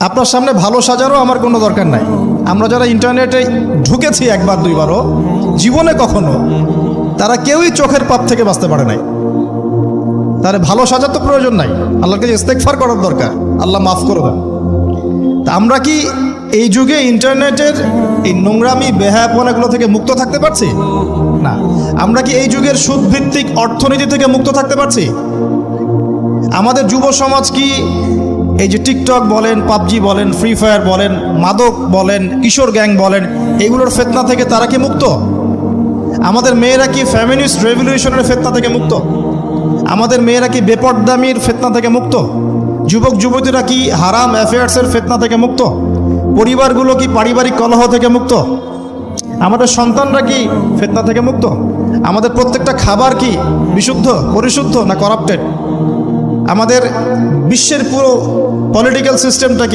আপনার সামনে ভালো সাজারও আমার কোনো দরকার নাই। আমরা যারা ইন্টারনেটে ঢুকেছি একবার দুইবারও, জীবনে কখনো তারা কেউই চোখের পাপ থেকে বাঁচতে পারে নাই। তার ভালো সাজার তো প্রয়োজন নাই, আল্লাহর কাছে ইস্তেগফার করার দরকার, আল্লাহ মাফ করে দেন। তা আমরা কি এই যুগে ইন্টারনেটের এই নোংরামি বেহায়াপনাগুলো থেকে মুক্ত থাকতে পারছি? না। আমরা কি এই যুগের সুদভিত্তিক অর্থনীতি থেকে মুক্ত থাকতে পারছি? আমাদের যুব সমাজ কি এই যে টিকটক বলেন, পাবজি বলেন, ফ্রি ফায়ার বলেন, মাদক বলেন, কিশোর গ্যাং বলেন, এগুলোর ফেতনা থেকে তারা কি মুক্ত? আমাদের মেয়েরা কি ফ্যামিনিস্ট রেভলিউশনের ফেতনা থেকে মুক্ত? আমাদের মেয়েরা কি বেপরদামির ফেতনা থেকে মুক্ত? যুবক যুবতীরা কি হারাম অ্যাফেয়ার্সের ফেতনা থেকে মুক্ত? পরিবারগুলো কি পারিবারিক কলহ থেকে মুক্ত? আমাদের সন্তানরা কি ফেতনা থেকে মুক্ত? আমাদের প্রত্যেকটা খাবার কি বিশুদ্ধ, পরিশুদ্ধ না করাপ্টেড? আমাদের বিশ্বের পুরো পলিটিক্যাল সিস্টেমটা কি